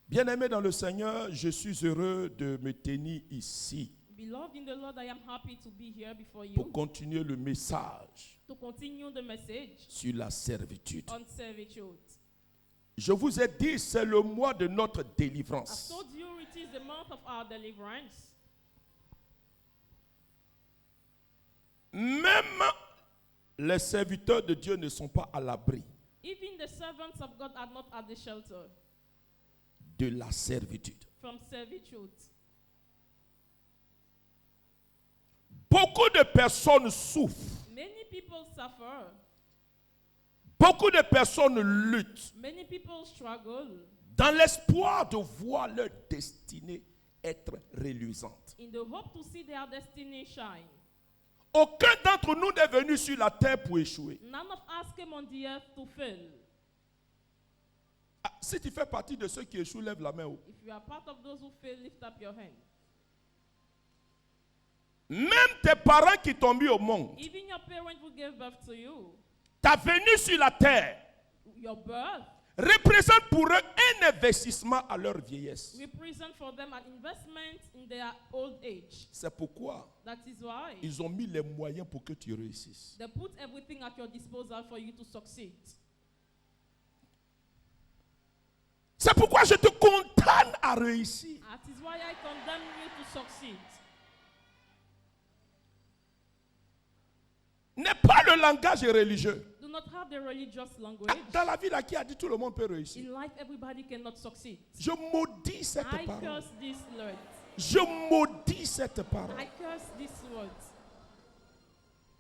Bien-aimé dans le Seigneur, je suis heureux de me tenir ici Beloved in the Lord, I am happy to be here before pour you continuer le message to continue the message sur la servitude. on servitude. Je vous ai dit, c'est le mois de notre I've délivrance. told you it is the month of our deliverance. Même les serviteurs de Dieu ne sont pas à l'abri Even the servants of God are not at the shelter de la servitude. from servitude. Beaucoup de personnes souffrent. Many people suffer. Beaucoup de personnes luttent Many people struggle dans l'espoir de voir leur destinée être reluisante. in the hope to see their destiny shine. Aucun d'entre nous n'est venu sur la terre pour échouer. None of us came on the earth to fail. Ah, si tu fais partie de ceux qui échouent, lève la main haut. If you are part of those who fail, lift up your hand. Même tes parents qui t'ont mis au monde, Even your parents who gave birth to you, ta venue sur la terre your birth représente pour eux un investissement à leur vieillesse. represent for them an investment in their old age. C'est pourquoi That is why ils ont mis les moyens pour que tu réussisses. they put everything at your disposal for you to succeed. C'est pourquoi je te condamne à réussir. That is why I condemn you to succeed. N'est pas le langage religieux. Do not have the religious Ah, language. dans la vie là, qui a dit tout le monde peut réussir. In life, everybody cannot succeed. Je maudis cette I parole. curse these words. Je maudis cette parole. I curse these words.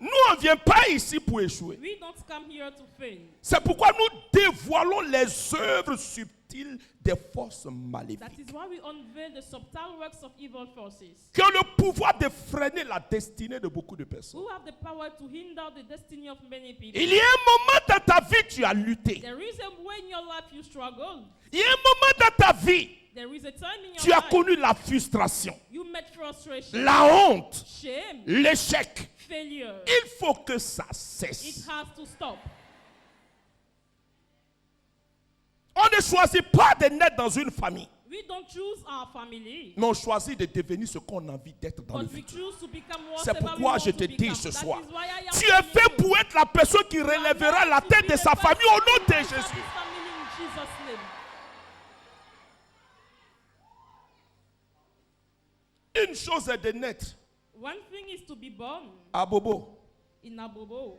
Nous, on ne vient pas ici pour échouer. We don't come here to fail. C'est pourquoi nous dévoilons les œuvres subtiles des forces That maléfiques. is why we unveil the subtle works of evil forces Qui ont le pouvoir de freiner la destinée de beaucoup de personnes. who have the power to hinder the destiny of many people. Il y a un moment dans ta vie, tu as lutté. There is a way in your life you struggle. Il y a un moment dans ta vie, There is a time in your tu as life connu la frustration, you met frustration, la honte, shame, l'échec. failure. Il faut que ça It cesse. has to stop. On ne choisit pas de naître dans une famille, We don't choose our family, mais on choisit de devenir ce qu'on a envie d'être dans le but we futur. choose to become C'est whatever we pourquoi want je to te dis become. ce That soir, is why I am tu es telling fait you. pour être la personne qui relèvera la tête de sa famille au nom de Jésus. Jésus. Une chose est de naître One thing is to be born à Bobo. in Abobo.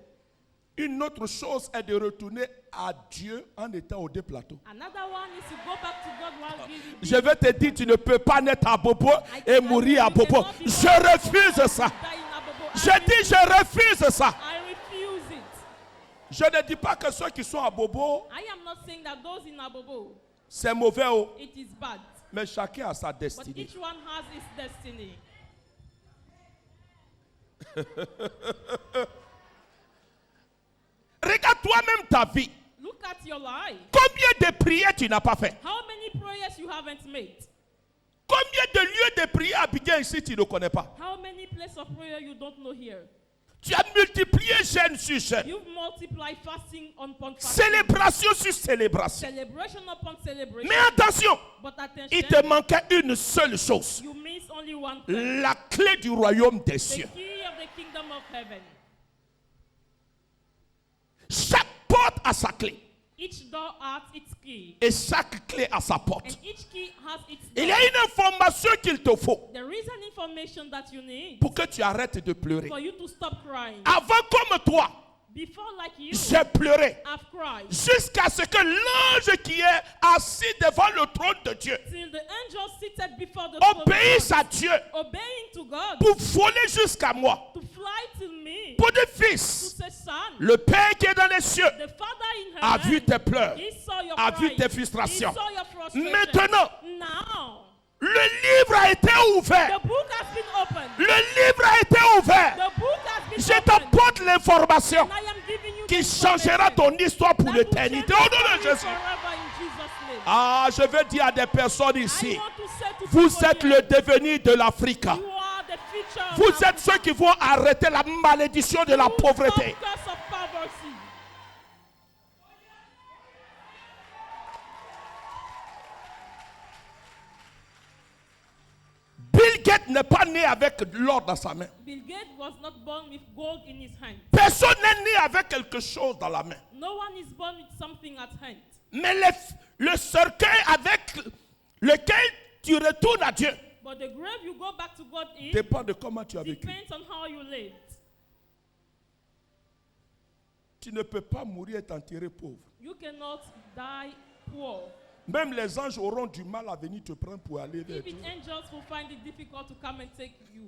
Une autre chose est de retourner à Dieu en étant au deux plateaux. Another one is to go back to God while giving. Je vais te dire, tu ne peux pas naître à Bobo et mourir à Bobo. Je refuse ça. Je dis, je refuse ça. I refuse it. Je ne dis pas que ceux qui sont à Bobo, I am not saying that those in Abobo, c'est mauvais, oh. it is bad. Mais chacun a sa But destinée. each one has its destiny. Regarde toi-même ta vie. Look at your life. Combien de prières tu n'as pas fait? How many prayers you haven't made? Combien de lieux de prière à Abidjan ici tu ne connais pas? How many places of prayer you don't know here? Tu as multiplié jeûne sur jeûne. You've multiplied fasting upon fasting. Célébration sur célébration. Celebration upon celebration. Mais attention, But attention, il te manquait une seule chose. you miss only one thing. La clé du royaume des The cieux. key of the kingdom of heaven. Chaque porte a sa clé. Each door has its key. Et chaque clé a sa And porte. each key has its Il y door. a une information qu'il te faut There is an information that you need pour que tu arrêtes de pleurer. for you to stop crying. Avant comme toi, Before, like you, j'ai pleuré. I've cried. Jusqu'à ce que l'ange qui est assis devant le trône de Dieu Till the angel seated before the throne of obéisse God, à Dieu obeying to God, pour voler jusqu'à moi. to fly to me, Pour des to fils, say, son, le Père qui est dans les cieux the Father in a heaven, vu tes pleurs, he saw your a vu crying, tes he frustrations. saw your frustration. Maintenant, Now, le livre a été ouvert. the book has been opened. Le livre a été ouvert. The book has been Je opened. t'apporte l'information And I am giving you qui the changera information ton histoire pour that will l'éternité. change Au nom de your Jésus. forever in Jesus' name. Ah, je veux dire à des personnes I ici, want to say to vous people êtes here, le devenir de l'Afrique. you are the future of Vous Africa. êtes ceux qui vont arrêter la malédiction de la You pauvreté. stop curse of poverty. Bill Gates n'est pas né avec l'or dans sa main. Bill Gates was not born with gold in his hand. Personne n'est né avec quelque chose dans la main. No one is born with something at hand. Mais le cercueil avec lequel tu retournes à Dieu But the grave you go back to God in dépend de comment tu as vécu. depends on how you lived. Tu ne peux pas mourir et t'enterrer pauvre. You cannot die poor. Même les anges auront du mal à venir te prendre pour aller vers Dieu. Even angels will find it difficult to come and take you.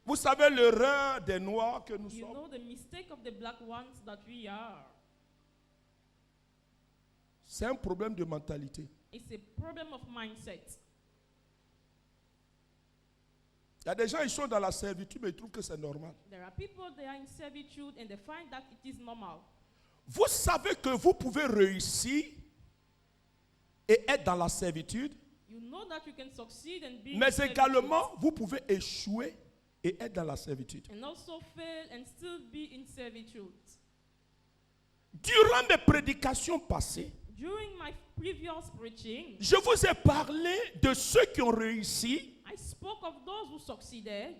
Vous savez l'erreur des noirs que nous You sommes. know the mistake of the black ones that we are. C'est un problème de mentalité. It's a problem of mindset. Il y a des gens qui sont dans la servitude mais ils trouvent que c'est normal. There are people, they are in servitude and they find that it is normal. Vous savez que vous pouvez réussir et être dans la servitude, You know that you can succeed and be in mais servitude, également vous pouvez échouer et être dans la servitude. and also fail and still be in servitude. Durant mes prédications passées, During my previous preaching, je vous ai parlé de ceux qui ont réussi I spoke of those who succeeded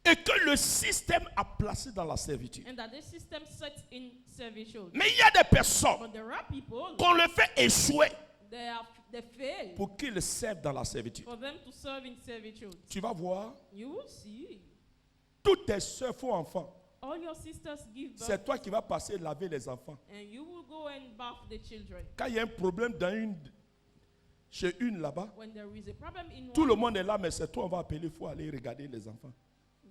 et que le système a placé dans la servitude. and that the system set in servitude. Mais il y a des personnes But there are people, qu'on le fait échouer they fail pour qu'ils servent dans la servitude. for them to serve in servitude. Tu vas voir, You will see. toutes tes soeurs font enfants. All your sisters give birth, C'est toi qui vas passer laver les enfants. and you will go and bath the children. Quand il y a un problème chez une là-bas, When there is a problem in tout le one, monde est là, mais c'est toi, on va appeler, il faut aller regarder les enfants.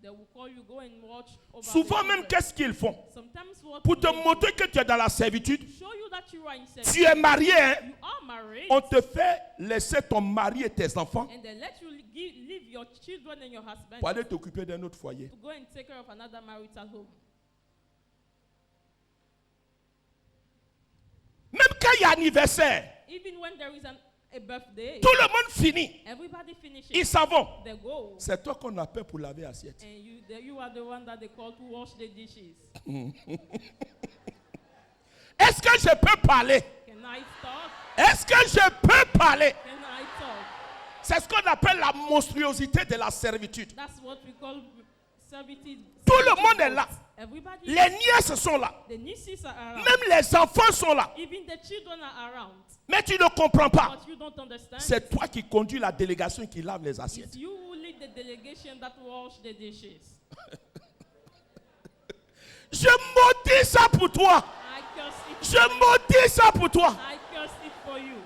they will call you, go and watch over Souvent the même, children. qu'est-ce qu'ils font? Sometimes what Pour te they do, montrer que tu es dans la servitude, to show you that you are in tu servitude, es marié, hein? you are married, On te fait laisser ton mari et tes enfants and they let you leave your children and your husband pour aller t'occuper d'un autre foyer. to go and take care of another marital home. Même quand il y a anniversaire, Even when there is a birthday, tout le monde finit. everybody finishes. Ils s'en vont. They go. C'est toi qu'on appelle pour laver l'assiette. And you are the one that they call to wash the dishes. Est-ce que je peux parler? Can I talk? Est-ce que je peux parler? Can I talk? C'est ce qu'on appelle la monstruosité de la servitude. That's what we call servitude. Tout le monde est là. Everybody. Les nièces sont là. The nieces are around. Même les enfants sont là. Even the children are around. Mais tu ne comprends pas. But you don't understand. C'est toi qui conduis la délégation qui lave les assiettes. It's you who lead the delegation that wash the dishes. Je maudis ça pour toi. I curse it. Je maudis ça pour toi. I curse it for you.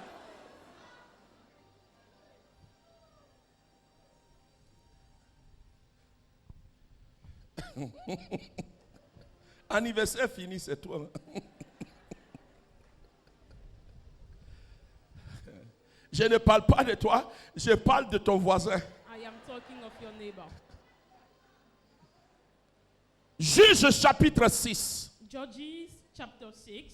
Anniversaire fini, c'est toi. Je ne parle pas de toi, je parle de ton voisin. I am talking of your neighbor. Juge chapitre 6, Judges chapter 6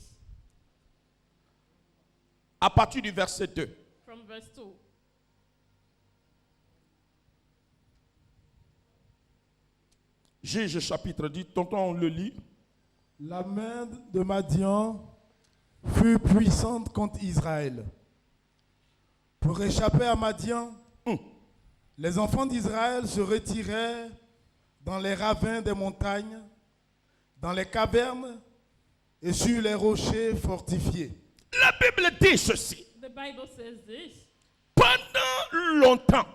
à partir du verset 2. from verse 2. Juge chapitre 10, tonton, on le lit. La main de Madian fut puissante contre Israël. Pour échapper à Madian, les enfants d'Israël se retirèrent dans les ravins des montagnes, dans les cavernes et sur les rochers fortifiés. La Bible dit ceci. The Bible says this. Pendant longtemps,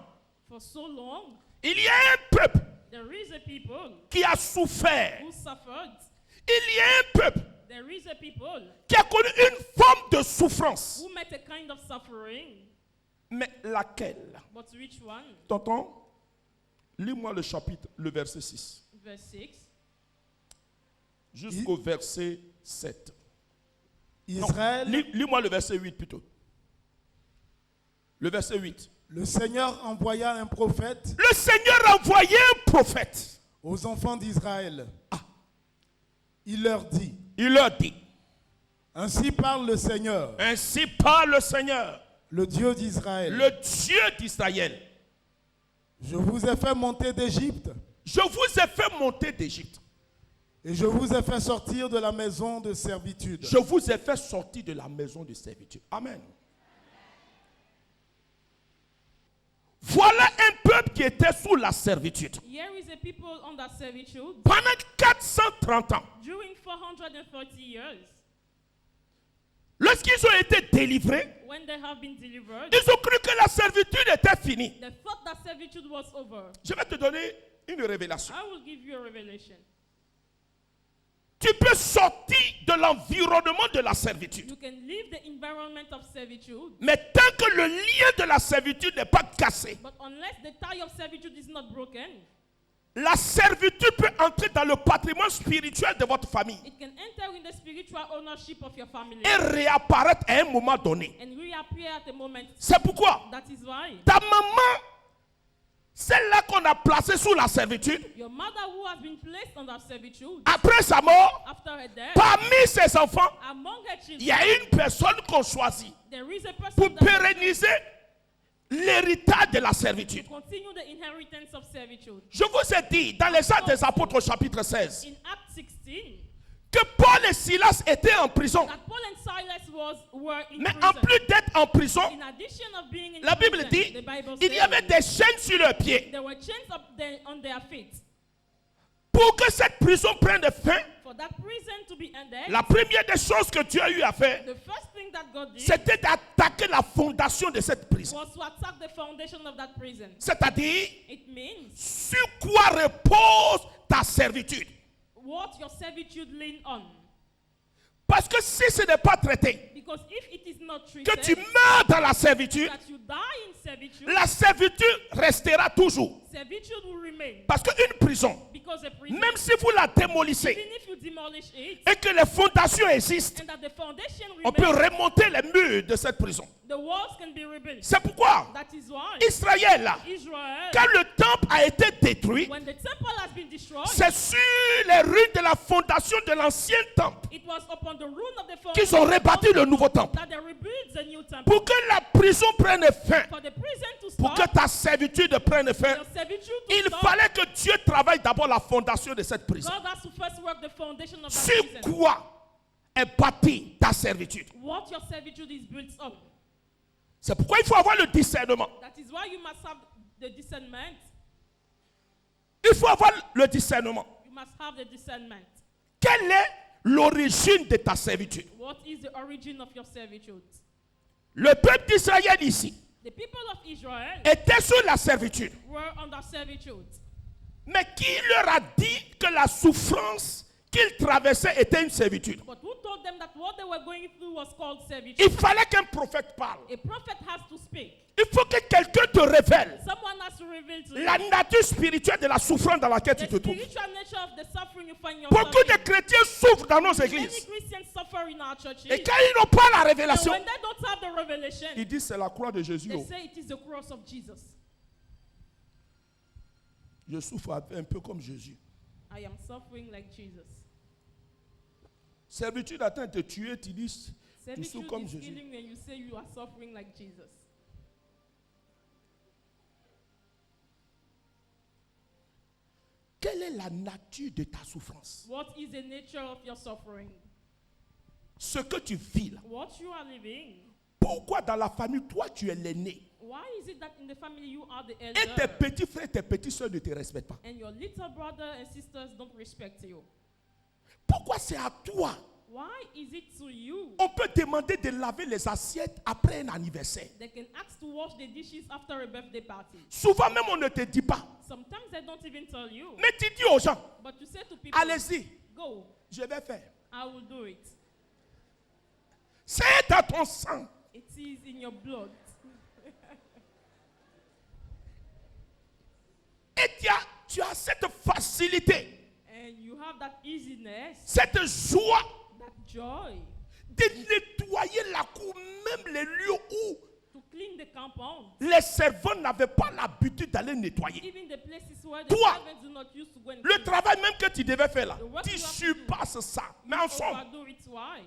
For so long, il y a un peuple there is a people qui a souffert. who suffered. Il y a un peuple There is a people qui a connu une forme de souffrance. who met a kind of suffering. Mais laquelle? But which one? Tonton, lis-moi le chapitre, le verset 6, Verse 6. jusqu'au verset 7. Non, Israël, lis-moi le verset 8 plutôt. Le verset 8. le Seigneur envoya un prophète Le Seigneur a envoyé un prophète. aux enfants d'Israël. Il leur dit, Il leur dit, ainsi parle le Seigneur, ainsi parle le Seigneur, le Dieu d'Israël. le Dieu d'Israël. Je vous ai fait monter d'Égypte Je vous ai fait monter d'Égypte Et je vous ai fait sortir de la maison de servitude. Je vous ai fait sortir de la maison de servitude. Amen. Voilà un peuple qui était sous la servitude. Here is a people under servitude Pendant 430 ans. during 430 years. Lorsqu'ils ont été délivrés, When they have been delivered, ils ont cru que la servitude était finie. they thought that servitude was over. Je vais te donner une révélation. I will give you a revelation. Tu peux sortir de l'environnement de la servitude. You can leave the environment of servitude, Mais tant que le lien de la servitude n'est pas cassé, but unless the tie of servitude is not broken, la servitude peut entrer dans le patrimoine spirituel de votre famille it can enter in the spiritual ownership of your family et réapparaître à un moment donné. and reappear at a moment. C'est pourquoi That is why ta maman, celle-là qu'on a placée sous la servitude, your mother, who has been placed under servitude après sa mort, after her death, parmi ses enfants, among her il children, y a une personne qu'on choisit there is a person pour that pérenniser l'héritage de la servitude. continue the inheritance of servitude. Je vous ai dit dans les Actes des Apôtres au chapitre 16 In Acts 16, que Paul et Silas étaient en prison. that Paul and Silas were in Mais en prison. plus d'être en prison, In addition of being in la Bible prison, dit the Bible il y says avait des chaînes sur leurs pieds. there were chains on their feet. Pour que cette prison prenne fin, For that prison to be ended, la première des choses que Dieu a eu à faire, the first thing that God did c'était d'attaquer la fondation de cette prison. was to attack the foundation of that prison. C'est-à-dire, It means sur quoi repose ta servitude. what your servitude lean on. Parce que si ce n'est pas traité, Because if it is not que treated, tu meurs dans la servitude, that you die in servitude, la servitude restera toujours. servitude will remain. Parce qu'une prison, Because a prison, même si vous la démolissez even if you demolish it, et que les fondations existent, and that the foundation on peut remains, remonter les murs de cette prison. the walls can be rebuilt. C'est pourquoi That is why Israël, là, Israel, quand le temple a été détruit, when the temple has been destroyed, c'est sur les ruines de la fondation de l'ancien temple it was upon the ruin of the qu'ils foundation ont rebâti le nouveau temple. that they rebuilt the new temple. Pour que la prison prenne fin, For the prison to pour que stop, ta servitude prenne fin, your servitude to il stop, fallait que Dieu travaille d'abord la fondation de cette prison. God has to first work the foundation of that Sur prison. quoi est bâtie ta servitude? What your servitude is built up. C'est pourquoi il faut avoir le discernement. That is why you must have the discernment. Il faut avoir le discernement. You must have the discernment. Quelle est l'origine de ta servitude? What is the origin of your servitude? Le peuple d'Israël ici The people of Israel était sous la servitude. were under servitude. Mais qui leur a dit que la souffrance qu'ils traversaient était une servitude? But who told them that what they were going through was called servitude? Il fallait qu'un prophète parle. A prophet has to speak. Il faut que quelqu'un te révèle Someone has to reveal to la you nature spirituelle de la souffrance dans laquelle tu the te trouves. spiritual nature of the suffering you find Beaucoup yourself de in. chrétiens souffrent dans nos Many églises. Christians suffer in our churches. Et quand ils n'ont pas la And révélation, when they don't have the revelation, ils disent c'est la croix de Jésus. they Oh. say it is the cross of Jesus. Je souffre un peu comme Jésus. I am suffering like Jesus. Servitude atteint de te tuer, tu dis tu Servitude souffres comme is Jésus. killing when you say you are suffering like Jesus. Quelle est la nature de ta souffrance? What is the nature of your suffering? Ce que tu vis là. What you are living? Pourquoi dans la famille, toi tu es l'aîné Why is it that in the family you are the et tes elder petits frères et tes petites soeurs ne te respectent pas? and your little brother and sisters don't respect you? Pourquoi c'est à toi? Why is it to you? On peut demander de laver les assiettes après un anniversaire. They can ask to wash the dishes after a birthday party. Souvent même on ne te dit pas. Sometimes they don't even tell you. Mais tu dis aux gens, But you say to people, allez-y, go, je vais faire. I will do it. C'est dans ton sang. It is in your blood. Et tu as cette facilité, And you have that easiness, cette joie that joy de nettoyer la cour, même les lieux où to clean the compound. les servants n'avaient pas l'habitude d'aller nettoyer. Even the places where the Toi, servants do not use to go and Le clean. travail même que tu devais faire là, The work tu you have to surpasses ça. Mais en somme, Overdo it. Why?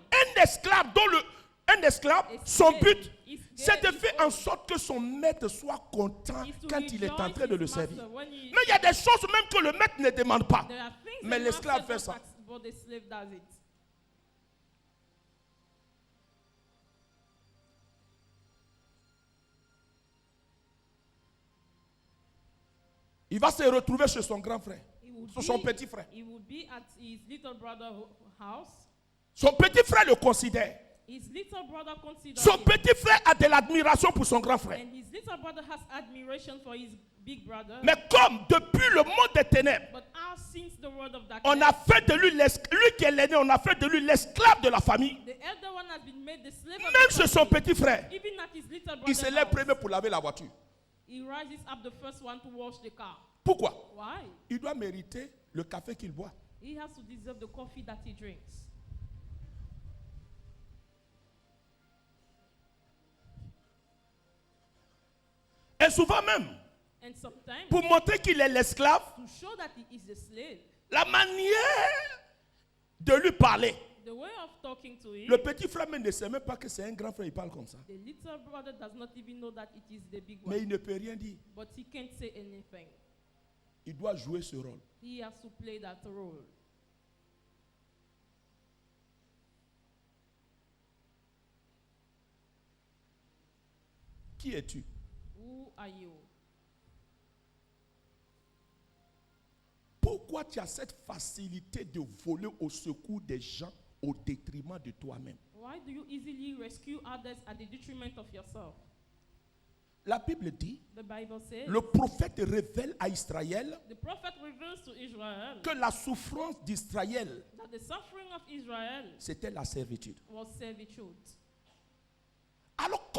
un esclave, son but, is c'est de is faire en sorte que son maître soit content is to quand il est en rejoice train de his le servir. master when he- Mais il y a des choses même que le maître ne demande pas. There are things Mais the l'esclave master fait ça. does but the slave does it. Il va se retrouver chez son grand frère, He would chez son be- petit frère. He would be at his little brother's house. Son petit frère le considère. His little brother considers Son him. petit frère a de l'admiration pour son grand frère. And his little brother has admiration for his big brother. Mais comme depuis le monde des ténèbres, But as since the world of darkness, on a fait de lui lui qui est l'aîné, on a fait de lui l'esclave de la famille. the elder one has been made the slave of Même the chez son family. petit frère, Even at his little il brother's se lève house, premier pour laver la voiture. he rises up the first one to wash the car. Pourquoi? Why? Il doit mériter le café qu'il boit. He has to deserve the coffee that he drinks. Et souvent même, And sometimes, pour montrer qu'il est l'esclave, to show that he is the slave, la manière de lui parler. the way of talking to him, Le petit frère même ne sait même pas que c'est un grand frère, il parle comme ça. the little brother does not even know that it is the big Mais one. il ne peut rien dire. But he can't say anything. Il doit jouer ce rôle. He has to play that role. Qui es-tu? Who are you? Pourquoi tu as cette facilité de voler au secours des gens au détriment de toi-même? Why do you easily rescue others at the detriment of yourself? La Bible dit, The Bible says, le prophète révèle à Israël the prophet reveals to Israel que la souffrance d'Israël, that the suffering of Israel c'était la servitude. was servitude. Alors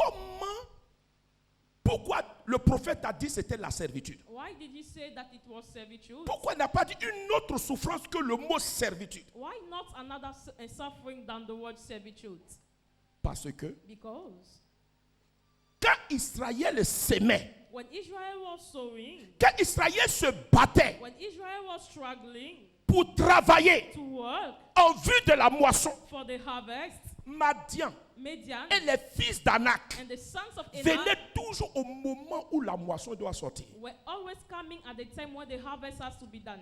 pourquoi le prophète a dit c'était la servitude? Why did he say that it was servitude? Pourquoi il n'a pas dit une autre souffrance que le mot servitude? Why not another suffering than the word servitude? Parce que Because quand Israël s'aimait, when Israel was sowing, quand Israël se battait when Israel was struggling pour travailler to work en vue de la moisson, for the harvest, Madian Midian et les fils d'Anak and the sons of Anak venaient toujours au moment où la moisson doit sortir. were always coming at the time when the harvest has to be done.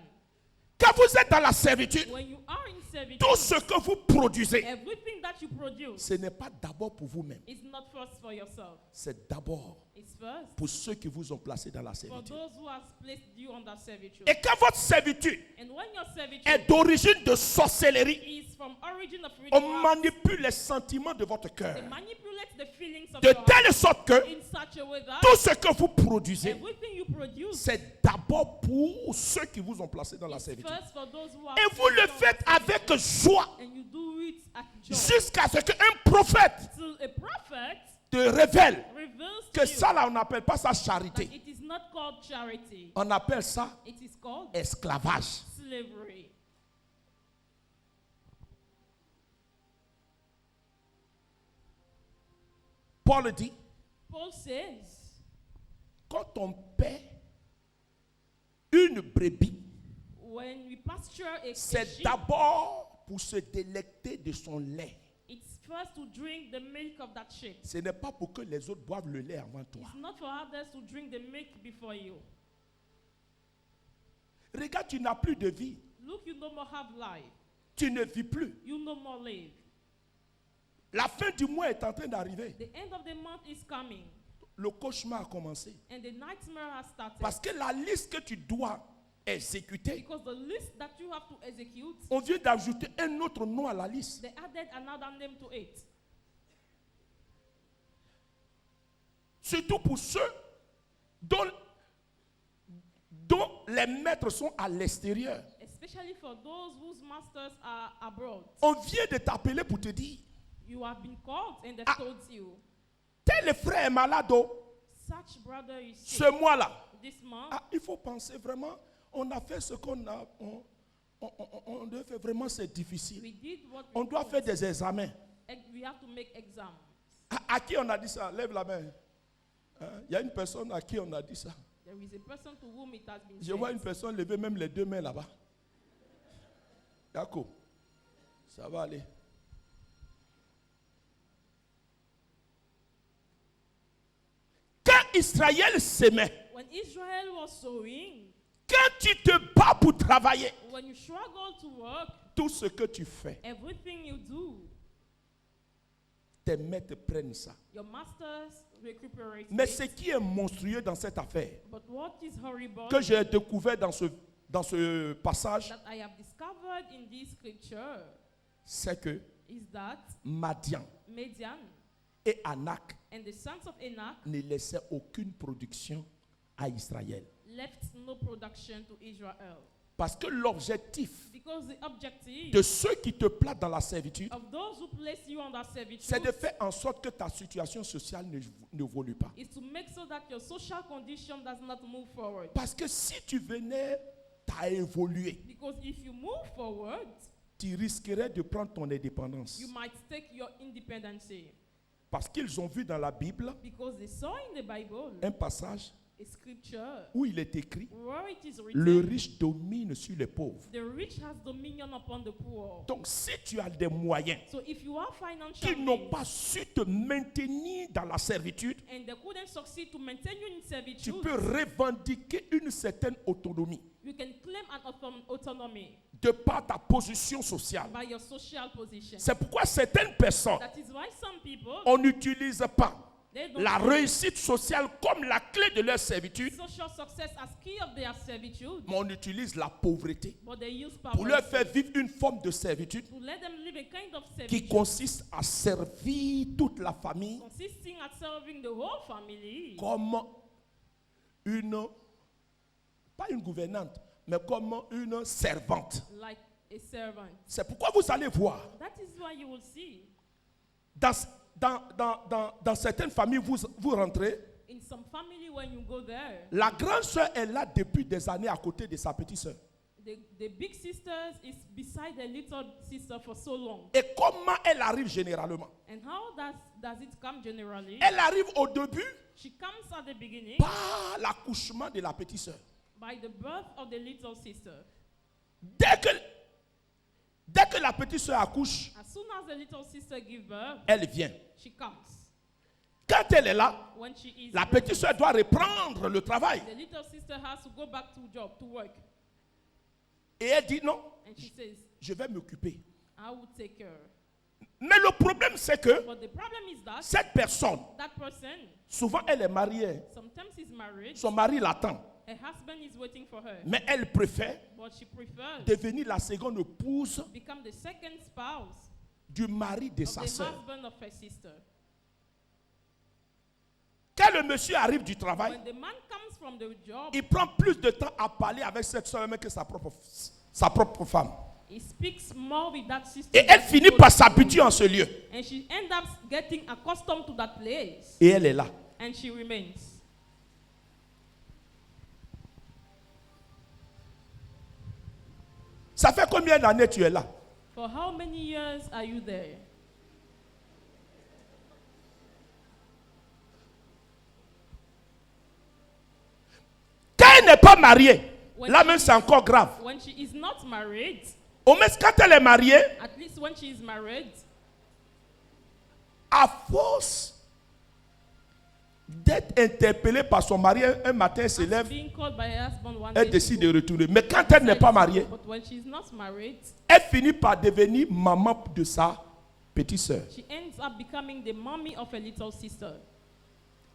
Quand vous êtes dans la servitude, When you are in servitude, tout ce que vous produisez, everything that you produce ce n'est pas d'abord pour vous-même, is not first for yourself. c'est d'abord It's first pour ceux qui vous ont placé dans la for servitude. those who have placed you under servitude. Et quand votre servitude And when your servitude est d'origine de sorcellerie, is from origin of on ritual, manipule les sentiments de votre cœur they manipulate the feelings of de your heart telle sorte que in such a way that tout ce que vous produisez, everything you produce c'est d'abord pour ceux qui vous ont placé dans la is servitude. first for those who are Et vous le faites avec joie and you do it at joy. jusqu'à ce qu'un prophète Till a prophet te révèle reveals que to ça you là, on n'appelle pas ça that charité. it is not called charity. On appelle ça It is called esclavage. slavery. Paul dit, Paul says, quand on paie une brebis, when we pasture a c'est sheep, d'abord pour se délecter de son lait. it's first to drink the milk of that sheep. Ce n'est pas pour que les autres boivent le lait avant toi. It's not for others to drink the milk before you. Regarde, tu n'as plus de vie. Look, you no more have life. Tu ne vis plus. You no more live. La fin du mois est en train d'arriver. The end of the month is coming, Le cauchemar a commencé. and the nightmare has started. Parce que la liste que tu dois exécuter, Because the list that you have to execute, on vient d'ajouter un autre nom à la liste. they added another name to it. Surtout pour ceux dont les maîtres sont à l'extérieur. Especially for those whose masters are abroad. On vient de t'appeler pour te dire, You have been called and they've Ah. told you, tel frère est malade, oh, such brother is sick. ce mois-là. This month, Ah, il faut penser vraiment, on a fait ce qu'on a, on doit faire vraiment, c'est difficile. we did what On we doit could. faire des examens. We have to make exams. À qui on a dit ça? Lève la main. Hein? Il y a une personne à qui on a dit ça. There is a person to whom it has been Je vois said. une personne lever même les deux mains là-bas. D'accord. Ça va aller. Quand Israël s'aimait, When Israel was sowing, quand tu te bats pour travailler, when you struggle to work, tout ce que tu fais, Everything you do, tes maîtres prennent ça. your masters recuperate Mais it. ce qui est monstrueux dans cette affaire, But what is horrible que j'ai découvert dans ce passage, that I have discovered in this scripture c'est que is that Madian Midian et Anak and the sons of Anak ne laissaient aucune production à Israël. left no production to Israel. Parce que l'objectif Because the objective de ceux qui te placent dans la servitude, of those who place you under servitude c'est de faire en sorte que ta situation sociale n'évolue pas. is to make so that your social condition does not move forward. Parce que si tu venais à évoluer, Because if you move forward, tu risquerais de prendre ton indépendance. you might take your independence. Parce qu'ils ont vu dans la Bible Because they saw in the Bible un passage a scripture où il est écrit: where it is le written, riche domine sur les pauvres. the rich has dominion upon the poor. Donc si tu as des moyens So if you are qui financial n'ont means pas su te maintenir dans la servitude, and they couldn't succeed to maintain you in tu servitude, peux revendiquer une certaine autonomie you can claim an autonomy de par ta position sociale. by your social position. C'est pourquoi certaines personnes, That is why some people, on n'utilise pas they don't la use réussite sociale comme la clé de leur servitude, social success as key of their servitude, mais on utilise la pauvreté but they use pour leur poverty faire vivre une forme de servitude to let them live a kind of qui servitude consiste à servir toute la famille consisting at serving the whole family comme une, pas une gouvernante, mais comme une servante. like a servant. C'est pourquoi vous allez voir, That is why you will see dans certaines familles, vous rentrez, in some family when you go there, la grande soeur est là depuis des années à côté de sa petite soeur. the big sisters is beside the little sister for so long. Et comment elle arrive généralement? And how does it come generally? Elle arrive au début She comes at the beginning par l'accouchement de la petite soeur. by the birth of the little sister. Dès que la petite soeur accouche, As soon as the little sister gives birth, elle vient. she comes. Quand elle est là, When she is la ready, petite soeur doit reprendre le travail. the little sister has to go back to work. Et elle dit non, And she says, je vais m'occuper. I will take care. Mais le problème c'est que But the problem is that cette personne, that person, souvent elle est mariée, sometimes is married, son mari l'attend. a husband is waiting for her, Mais elle préfère but she prefers devenir la seconde épouse become the second spouse du mari de of sa the soeur. husband of her sister. Quand le monsieur arrive du travail, When the man comes from the job, il prend plus de temps à parler avec cette soeur même que sa propre femme. he speaks more with that sister. Et elle finit par s'habituer en ce lieu. And she ends up getting accustomed to that place. Et elle est là. And she remains. Ça fait combien d'années tu es là? For how many years are you there? Quand elle n'est pas mariée, When là she même is- c'est encore grave. When she is not married, Au moins quand elle est mariée, at least when she is married, à force d'être interpellée par son mari, un matin elle se lève, being called by her husband one elle day, décide to de go retourner. Mais quand elle n'est pas mariée, but when she's not married, elle finit par devenir maman de sa petite soeur. she ends up becoming the mommy of a little sister.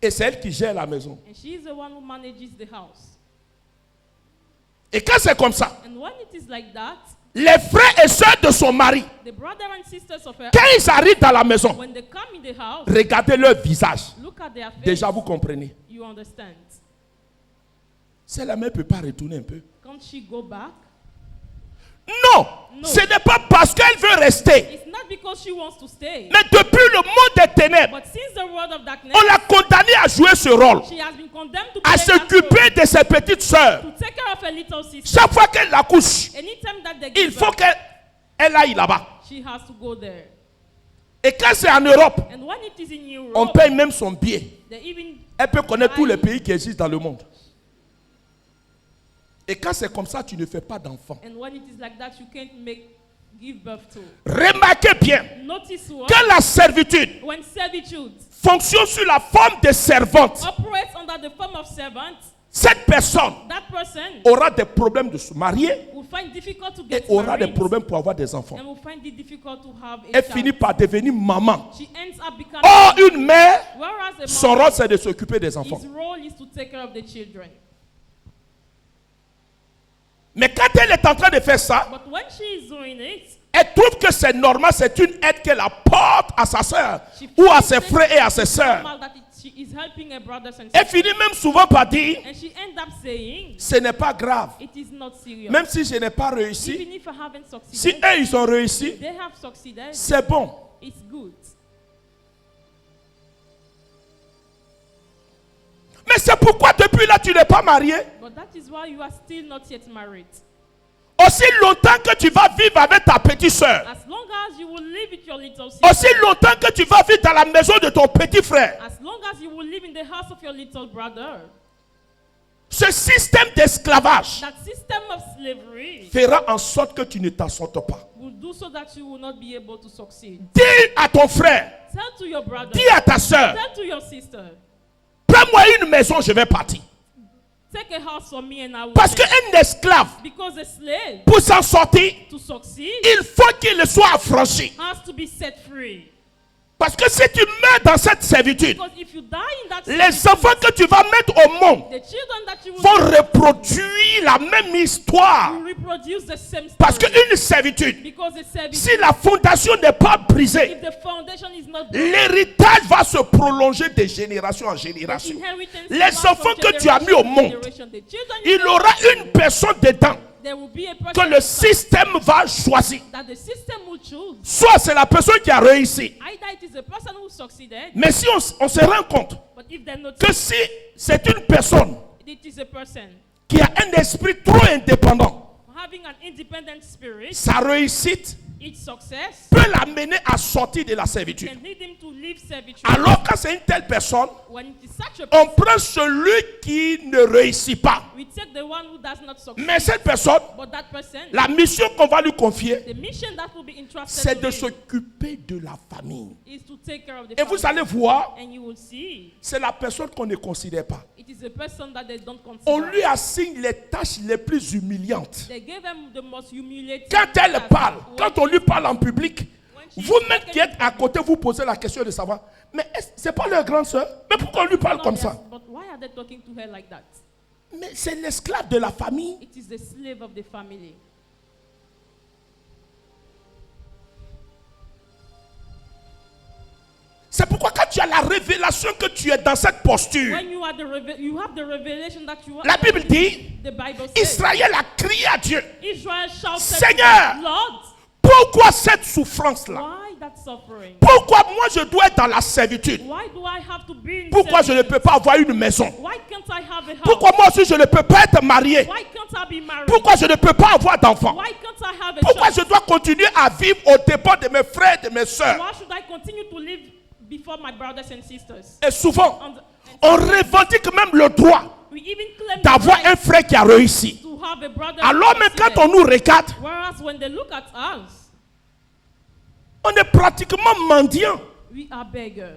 Et c'est elle qui gère la maison. And she is the one who manages the house. Et quand c'est comme ça, And when it is like that, les frères et sœurs de son mari, the brother and sisters of her, quand ils arrivent dans la maison, when they come in the house, regardez leur visage. look at their face. Déjà, vous comprenez. You understand? Celle-là ne peut pas retourner un peu. Can't she go back? Non, No. ce n'est pas parce qu'elle veut rester. It's not because she wants to stay. Mais depuis le monde des ténèbres, But since the world of darkness, on l'a condamnée à jouer ce rôle, she has been condemned to à play that s'occuper role, de ses petites sœurs. to take care of her little sister. Chaque fois qu'elle accouche, Anytime that they il give faut birth, qu'elle aille là-bas. she has to go there. Et quand c'est en Europe, And when it is in on Europe, paye même son billet. they even Elle peut connaître tous les pays qui existent dans le monde. Et quand c'est comme ça, tu ne fais pas d'enfant. and when it is like that, you can't give birth to. Remarquez bien Notice what? que la servitude When servitude fonctionne sur la forme de servante. operates under the form of servant, cette personne that person aura des problèmes de se marier will find difficult to et get aura des married problèmes pour avoir des enfants. and will find it difficult to have a Elle child. finit par devenir maman. She ends up becoming Or, une mère, whereas a son mom, rôle c'est de s'occuper des enfants. his role is to take care of the children. Mais quand elle est en train de faire ça, But when she is doing it, elle trouve que c'est normal, c'est une aide qu'elle apporte à sa soeur she ou à feels ses it frères et à ses is sœurs. normal that she is helping her brothers and Elle sisters. finit même souvent par dire, And she ends up saying, ce n'est pas grave. it is not serious. Même si je n'ai pas réussi, Even if I haven't si succeeded, eux ils ont réussi, they have succeeded, c'est bon. it's good. Mais c'est pourquoi depuis là tu n'es pas marié. But that is why you are still not yet married. Aussi longtemps que tu vas vivre avec ta petite soeur, As long as you will live with your little sister, aussi longtemps que tu vas vivre dans la maison de ton petit frère, as long as you will live in the house of your little brother, ce système d'esclavage that system of slavery fera en sorte que tu ne t'en sortes pas. will do so that you will not be able to succeed. Dis à ton frère, Tell to your brother, dis à ta soeur, tell to your sister, prends-moi une maison, je vais partir. take a house for me and I will Parce take. qu'un esclave, Because a slave, pour s'en sortir, to succeed, il faut qu'il soit affranchi. has to be set free. Parce que si tu meurs dans cette servitude, Because if you die in that les servitude, enfants que tu vas mettre au monde the children that you will vont reproduire la même histoire. will reproduce the same story. Parce qu'une servitude, Because the servitude, si la fondation n'est pas brisée, if the foundation is not broken, l'héritage va se prolonger de génération en génération. inheritance Les lasts from enfants que tu as mis generation au to monde, generation. The children il y aura une personne dedans there will be a person que le système va choisir. that the system will choose. Soit c'est la personne qui a réussi. Either it is a person who succeeded, Mais si on se rend compte but if they notice que si c'est une personne it is a person qui a un esprit trop indépendant, having an independent spirit, sa réussite its success peut l'amener à sortir de la servitude. can lead him to leave servitude. Alors quand c'est une telle personne, When it is such a on person, prend celui qui ne réussit pas. we take the one who does not succeed. Mais cette personne, But that person, la mission qu'on va lui confier, the mission that will be entrusted c'est to de him s'occuper de la famille. is to take care of the Et vous family. allez voir, And you will see c'est la personne qu'on ne considère pas. it is a person that they don't consider. On lui assigne les tâches les plus humiliantes. They gave them the most humiliating Quand elle task. parle, When quand on lui parle en public, when she is vous-même spoken qui êtes à côté, vous posez la question de savoir, mais c'est pas leur grande soeur? Mais pourquoi on lui parle comme ça? But why are they talking to her like that? Mais c'est l'esclave de la famille. It is the slave of the family. C'est pourquoi quand tu as la révélation que tu es dans cette posture, When you are you have the revelation that you are. la Bible dit, The Bible says. Israël a crié à Dieu, Israel shouted, Seigneur, Lord, pourquoi cette souffrance-là? why that suffering? Pourquoi moi je dois être dans la servitude? Why do I have to be in Pourquoi je ne servitude? peux pas avoir une maison? Why can't I have a house? Pourquoi moi aussi je ne peux pas être marié? Why can't I be married? Pourquoi je ne peux pas avoir d'enfants? Why can't I have a Pourquoi child? je dois continuer à vivre au dépens de mes frères et de mes sœurs? Why should I continue to live before my brothers and sisters? Et souvent, And on revendique même le droit we even claim the d'avoir un right frère qui a réussi. to have a brother. Alors who même quand succeeded. on nous regarde, Whereas when they look at us, on est pratiquement mendiant. we are beggars.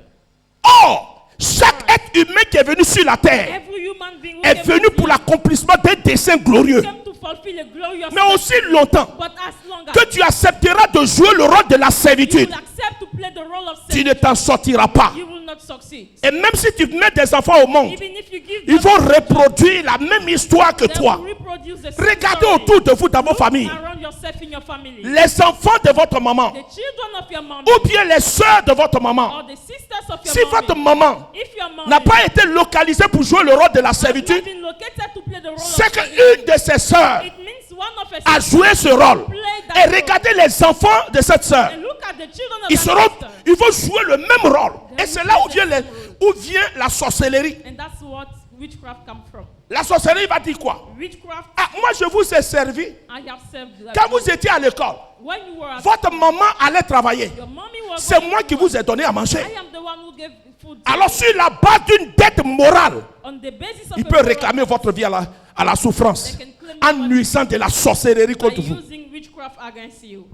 Or, chaque être humain qui est venu sur la terre Every human being who est came venu to pour live l'accomplissement d'un dessein glorieux. came to fulfill a glorious Mais aussi longtemps but as long as que tu accepteras de jouer le rôle de la you servitude, will accept to play the role of tu ne servant, t'en sortiras pas. you will not succeed. Et même si tu mets des enfants au monde, Even if you give ils them vont reproduire la même histoire que they toi. will reproduce the same Regardez story. autour de vous dans vos familles. Around yourself in your family. Les enfants de votre maman, The children of your mom ou bien les sœurs de votre maman, or the sisters of your si votre mommy. maman If your mom n'a pas été localisée pour jouer le rôle de la servitude, been located to play the role c'est of qu'une de ses sœurs it means one of her a sisters joué ce rôle. Et regardez les enfants de cette sœur. and look at the children of Ils that sister. ils vont jouer le même rôle. Et c'est là où vient la sorcellerie. And that's what witchcraft comes from. La sorcellerie va dire quoi? Witchcraft, Ah, moi je vous ai servi. I have served like Quand vous étiez à l'école, when you were at votre maman allait travailler. your mommy was C'est going moi to qui work. vous ai donné à manger. I am the one who gave food to Alors you. sur la base d'une dette morale, On the basis of il a peut moral réclamer votre vie à la souffrance they can claim en nuisant de la sorcellerie by contre vous. using witchcraft against you.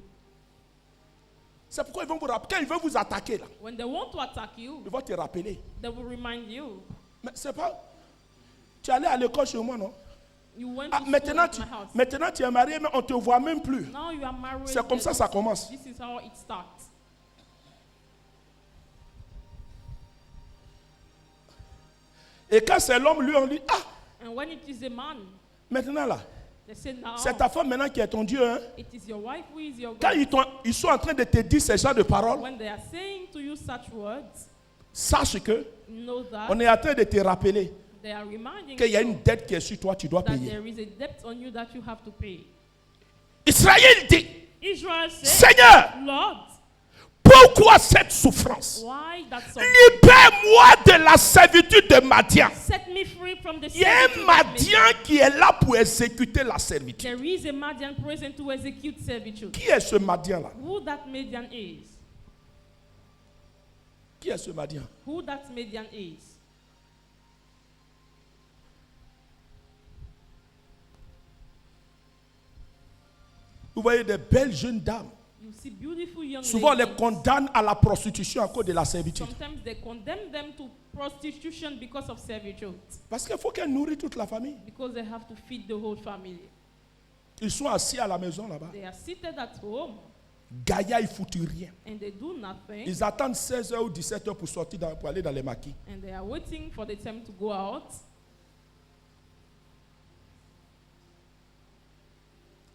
C'est pourquoi ils vont vous rappeler. Quand ils veulent vous attaquer, là, When they want to attack you, ils vont te rappeler. they will remind you. Mais c'est pas. Tu allais à l'école chez moi, non? You went Ah, to school maintenant, at my house. maintenant, tu es marié, mais on ne te voit même plus. Now you are married. C'est comme ça que ça commence. This is how it starts. Et quand c'est l'homme, lui, on dit, ah, And when it is a man, maintenant là, they say now, c'est ta femme maintenant qui est ton Dieu. Hein? it is your wife who is your Quand God. ils sont en train de te dire ces genres de paroles, When they are saying to you such words, sache que know that on est en train de te rappeler they are reminding qu'il y a you une dette qui est sur toi, tu dois that payer. there is a debt on you that you have to pay. Israël dit, Israel said, Seigneur, Lord, pourquoi cette souffrance? why that suffering? Libère-moi de la servitude de Madian. Set me free from the Il y a un servitude of Madian Midian. qui est là pour exécuter la servitude. There is a Midian present to execute servitude. Qui est ce Madian-là? Who that Midian is? Qui est ce Madian? Who that Midian is? Vous voyez des belles jeunes dames. You see beautiful young Souvent, on les ladies. condamne à la prostitution à cause de la servitude. Sometimes they condemn them to prostitution because of servitude. Parce qu'il faut qu'elles nourrissent toute la famille. Because they have to feed the whole family. Ils sont assis à la maison là-bas. They are seated at home Gaïa, ils foutent rien. and they do nothing. Ils attendent 16h ou 17h pour sortir, pour aller dans les maquis. And they are waiting for the time to go out.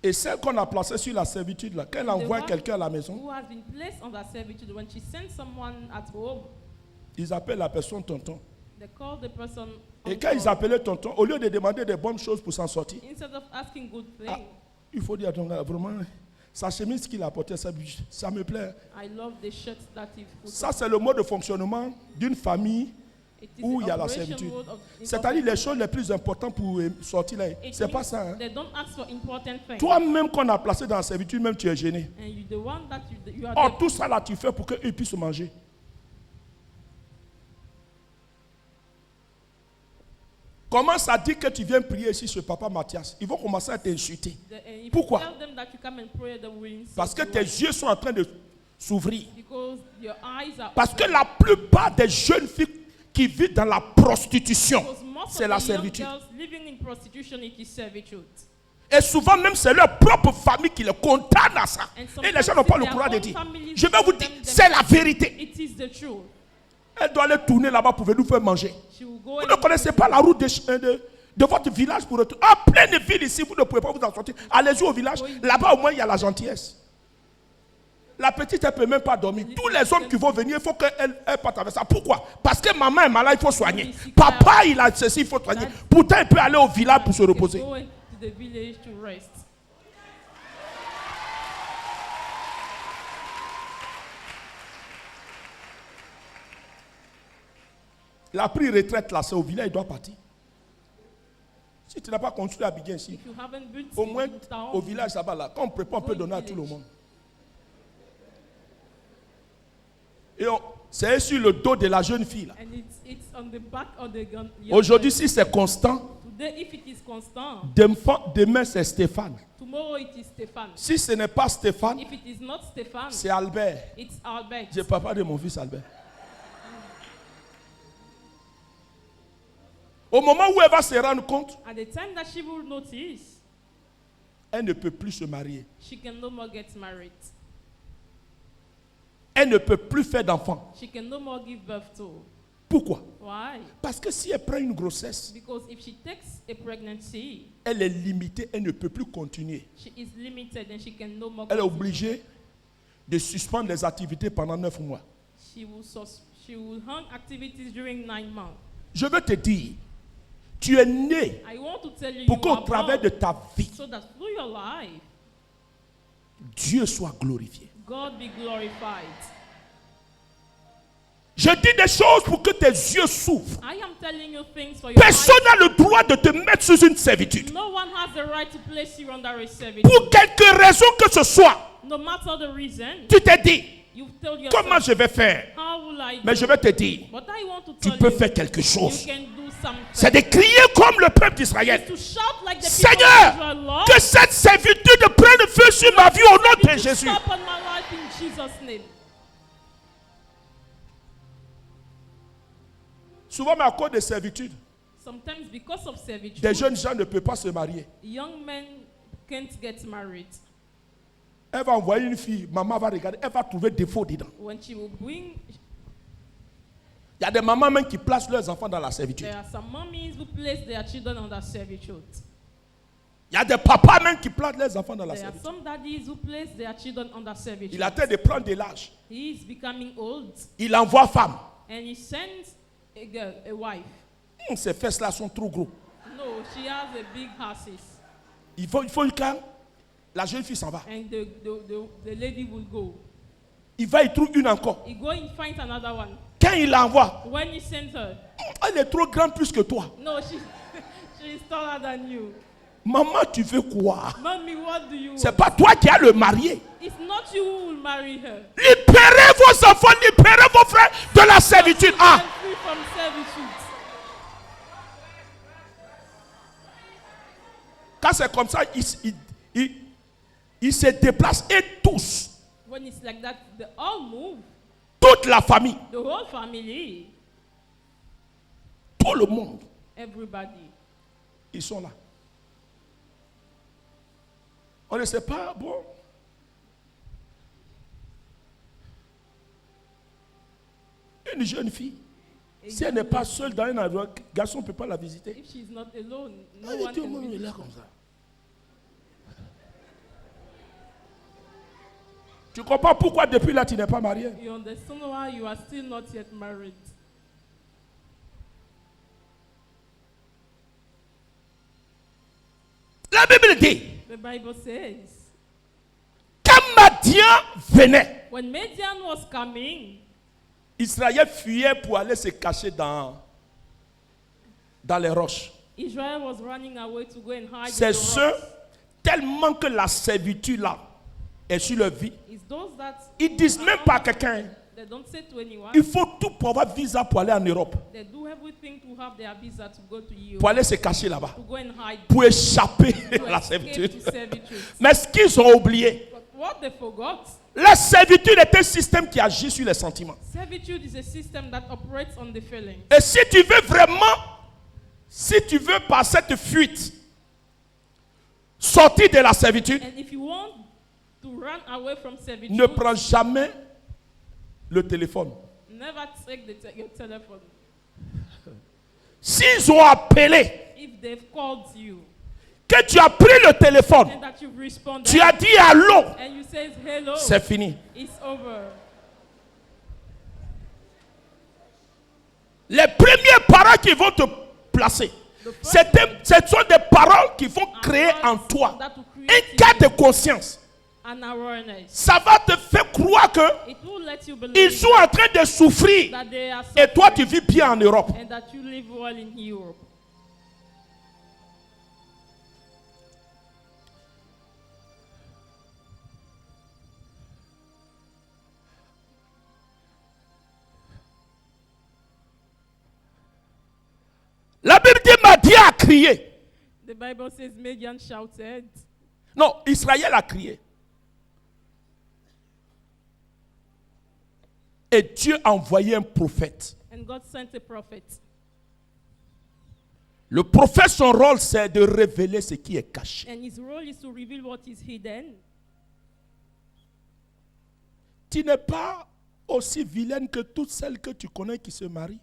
Et celle qu'on a placée sur la servitude, là, quand elle envoie quelqu'un à la maison, Who has been placed under servitude, when she sends someone at home, ils appellent la personne tonton. they call the person Et quand ils uncle. appelaient tonton, au lieu de demander des bonnes choses pour s'en sortir, Instead of asking good things. ah, il faut dire à ton gars, vraiment, sa chemise qu'il a portée, ça me plaît. I love the shirt that he put Ça, on. c'est le mode de fonctionnement d'une famille It is où the il y a la operation servitude. mode of- C'est-à-dire les choses les plus importantes pour sortir là. It C'est pas means ça. Hein. They don't ask for important things. Toi-même qu'on a placé dans la servitude, même tu es gêné. And you the one that you are Or, the- tout ça là, tu fais pour qu'ils puissent manger. Commence à dire que tu viens prier ici chez Papa Mathias. Ils vont commencer à t'insulter. and if Pourquoi? you tell them that you come and pray, they will insult Parce que you. tes yeux sont en train de s'ouvrir. Because your eyes are Parce que open. la plupart des jeunes filles qui vivent dans la prostitution, Because most c'est of la the young servitude. girls living in prostitution, it is servitude. Et souvent même c'est leur propre famille qui les condamne à ça. And Et les gens n'ont sometimes pas le their courage de own dire. families Je vais vous dire, condemn them. c'est la vérité. It is the truth. Elle doit aller tourner là-bas pour venir nous faire manger. She will go Vous and ne connaissez pas la route de votre village pour retourner. En pleine ville ici, vous ne pouvez pas vous en sortir. Allez-y au village. Là-bas, au moins, il y a la gentillesse. La petite, elle ne peut même pas dormir. Tous les hommes qui vont venir, il faut qu'elle parte avec ça. Pourquoi? Parce que maman est malade, il faut soigner. Papa, il a ceci, il faut soigner. Pourtant, il peut aller au village pour se can reposer. go to the village to rest. Il a pris retraite là, c'est au village, il doit partir. Si tu n'as pas construit à Biguin ici, If you haven't built au in moins the town, au village là-bas, là, quand on prépare, on peut donner à tout le monde. Et c'est sur le dos de la jeune fille là. and it's on the back of the gun. Aujourd'hui, si c'est constant, Today, if it is constant, demain c'est Stéphane. tomorrow it is Stefan. Si ce n'est pas Stéphane, If it is not Stefan, c'est Albert. it's Albert. C'est papa de mon fils Albert. Au moment où elle va se rendre compte, At the time that she will notice, elle ne peut plus se marier. she can no more get married. Elle ne peut plus faire d'enfants. She can no more give birth to. Pourquoi? Why? Parce que si elle prend une grossesse, Because if she takes a pregnancy, elle est limitée, elle ne peut plus continuer. she is limited and she can no more. Elle est continue. obligée de suspendre les activités pendant 9 mois. She will hang activities during 9 months. Je veux te dire, tu es né I want to tell you, pour you qu'au are travers born de ta vie, so that through your life, Dieu soit glorifié. God be glorified. Je dis des choses pour que tes yeux s'ouvrent. I am telling you things for your Personne life. n'a le droit de te mettre sous une servitude. No one has the right to place you under a servitude. Pour quelque raison que ce soit, No matter the reason, tu t'es dit, you've told yourself, comment je vais faire? how will I Mais do? je vais te dire, But I want to tu tell peux you, faire quelque you chose. can do something. C'est de crier comme le peuple d'Israël. To shout like the people Seigneur, of Israel, Lord, que cette servitude prenne feu sur ma vie au nom de Jésus. stop on my life in Jesus' name. Souvent, mais à cause de servitude, Sometimes because of servitude, des jeunes gens ne peuvent pas se marier. young men can't get married. Elle va envoyer une fille, maman va regarder, elle va trouver défaut dedans. When she will bring, Il y a des mamans même qui placent leurs enfants dans la servitude. there are some mummies who place their children under servitude. Il y a des papas même qui placent leurs enfants dans la There are servitude. some daddies who place their children under servitude. Il a tête de prendre de l'âge. He is becoming old, Il envoie femme. and he sends a girl, a wife. Ces fesses-là sont trop gros. No, she has a big asses, Il faut que la jeune fille s'en va. and the lady will go. Il va y trouver une encore. He go and find another one. Quand il l'envoie, When he sends her, elle est trop grande plus que toi. no, she is taller than you. Maman, tu veux quoi? Mommy, what do you C'est want? pas toi qui as le marié. It's not you who will marry her. Libérez vos enfants, libérez vos frères de la servitude. Ah, And free from servitude. quand c'est comme ça, ils se déplacent et tous, When it's like that, they all move. toute la famille, The whole family, tout le monde, everybody. ils sont là. On ne sait pas, bon. Une jeune fille, si elle n'est pas seule dans un endroit, le garçon ne peut pas la visiter. If she's not alone, no Elle one tout le can monde est visit là her. comme ça. Tu comprends pourquoi depuis là tu n'es pas marié? You understand why you are still not yet married? La Bible dit, The Bible says, quand Madian venait, when Midian was coming, Israël fuyait pour aller se cacher dans les roches. Israel was running away to go and hide in C'est the ceux, rocks. tellement que la servitude là est sur leur vie, It's those that ils disent même pas à quelqu'un, they don't say to anyone. il faut tout pour avoir visa pour aller en Europe, They do everything to have their visa to go to Europe, pour aller se cacher là-bas, to go and hide, pour échapper to à la escape servitude. to servitude. Mais ce qu'ils ont oublié, But what they forgot, la servitude est un système qui agit sur les sentiments. servitude is a system that operates on the feeling. Et si tu veux vraiment, si tu veux par cette fuite sortir de la servitude, And if you want to run away from servitude, ne prends jamais le téléphone. never take your telephone. S'ils ont appelé, If they've called you que tu as pris le téléphone, and that you've responded tu as dit allô, and you say hello, c'est fini. it's over. Les premiers paroles qui vont te placer, ce sont des paroles qui vont créer en toi That will un create cas de conscience. an awareness. Ça va te faire croire que It will let you ils believe sont en train de souffrir that they are et toi suffering tu vis bien en Europe. and that you live well in Europe. La Bible dit Madian a crié. The Bible says Midian shouted. Non, Israël a crié. Et Dieu a envoyé un prophète. And God sent a prophet. Le prophète, son rôle, c'est de révéler ce qui est caché. And his role is to reveal what is hidden. Tu n'es pas aussi vilaine que toutes celles que tu connais qui se marient.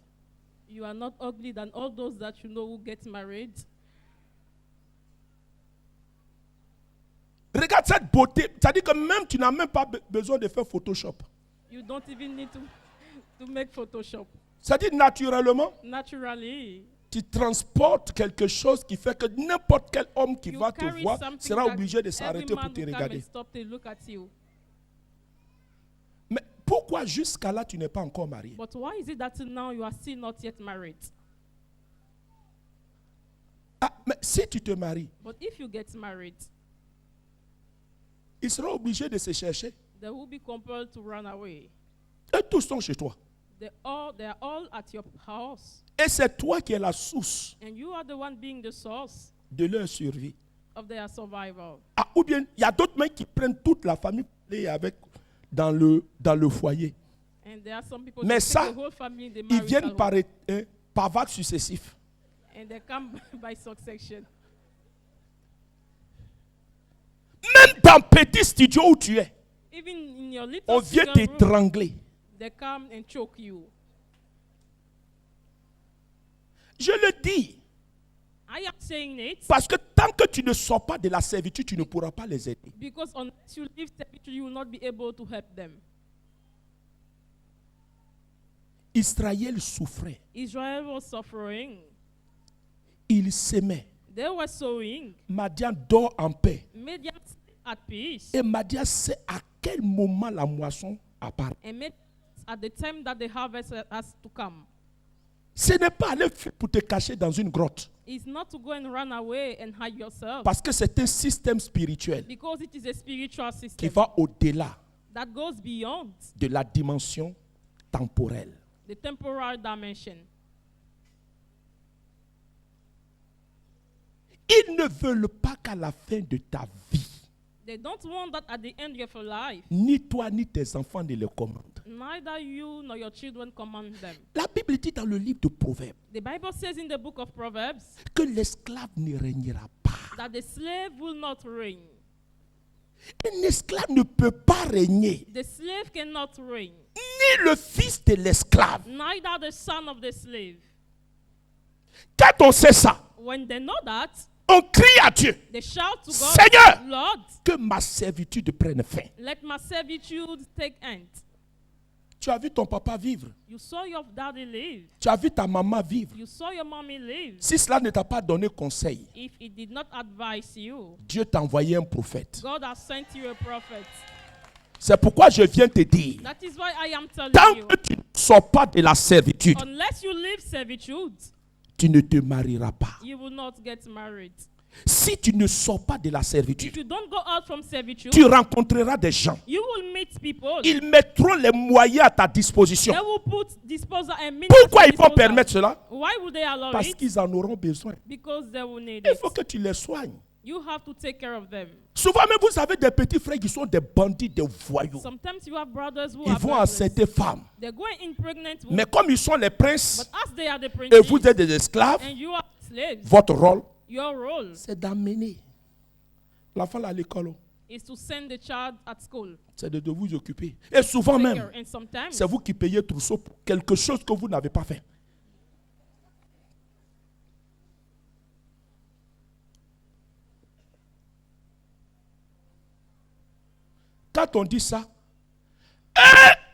You are not ugly than all those that you know who get married. Regarde cette beauté. C'est-à-dire que même tu n'as même pas besoin de faire Photoshop. You don't even need to make Photoshop. C'est-à-dire naturellement, Naturally, tu transportes quelque chose qui fait que n'importe quel homme qui you va te carry voir something sera that obligé de every s'arrêter man pour te will come regarder. and stop to look at you. Mais pourquoi jusqu'à là tu n'es pas encore marié? But why is it that till now you are still not yet married? Ah, mais si tu te maries, But if you get married, il sera obligé de se chercher. they will be compelled to run away. Et tous sont chez toi. They are all at your house. Et c'est toi qui es la source And you are the one being the source de leur survie. of their survival. Ah, ou bien, il y a d'autres mecs qui prennent toute la famille et avec dans le foyer. And there are some people Mais that ça, take the whole family, they Ils marry viennent at home. par vagues successives. And they come by succession. Même dans petit studio où tu es, Even in your little on vient single room, t'étrangler. they come and choke you. Je le dis. I am saying it Parce que tant que tu ne sors pas de la servitude, tu ne pourras pas les aider. because unless you leave servitude, you will not be able to help them. Israël souffrait. Israel was suffering. Il s'aimait. They were sowing. Madian dort en paix. Midian at peace. Et Madian sait à quel moment la moisson apparaît. And Midian at the time that the harvest has to come. Ce n'est pas aller pour te cacher dans une grotte. It's not to go and run away and hide yourself. Parce que c'est un système spirituel Because it is a spiritual qui system va au-delà that goes beyond de la dimension temporelle. the temporal dimension. Ils ne veulent pas qu'à la fin de ta vie, They don't want that at the end of your life. ni toi ni tes enfants ne le commandent. Neither you nor your children command them. La Bible dit dans le livre de Proverbes The Bible says in the book of Proverbs que l'esclave ne régnera pas. that the slave will not reign. Un esclave ne peut pas régner, The slave cannot reign. ni le fils de l'esclave. Neither the son of the slave. Quand on sait ça, When they know that, on crie à Dieu, they shout to God, Seigneur, Lord, que ma servitude prenne fin. let my servitude take end. Tu as vu ton papa vivre, You saw your daddy live. tu as vu ta maman vivre. You saw your mommy live. Si cela ne t'a pas donné conseil, If it did not advise you, Dieu t'a envoyé un prophète. God has sent you a prophet. C'est pourquoi je viens te dire, That is why I am telling tant you, que tu ne sors pas de la servitude, unless you leave servitude, tu ne te marieras pas. you will not get married. Si tu ne sors pas de la If servitude, you don't go out from servitude, tu rencontreras des gens. you will meet people. Ils mettront les moyens à ta disposition. They will put disposal and means Pourquoi at ils vont disposal. permettre cela? Why would they allow Parce it? qu'ils en auront besoin. Because they will need Il it. faut que tu les soignes. You have to take care of them. Souvent même, vous avez des petits frères qui sont des bandits, des voyous. Sometimes you have brothers who Ils are vont brothers. enceinter femmes. They go and impregnate women. Mais comme ils sont les princes But as they are the et princes vous êtes des esclaves, and you are slaves, votre rôle, your role c'est d'amener l'enfant à l'école. is to send the child at school. C'est de vous occuper. Et souvent Take même, care. And sometimes c'est vous qui payez trousseau pour quelque chose que vous n'avez pas fait. Quand on dit ça,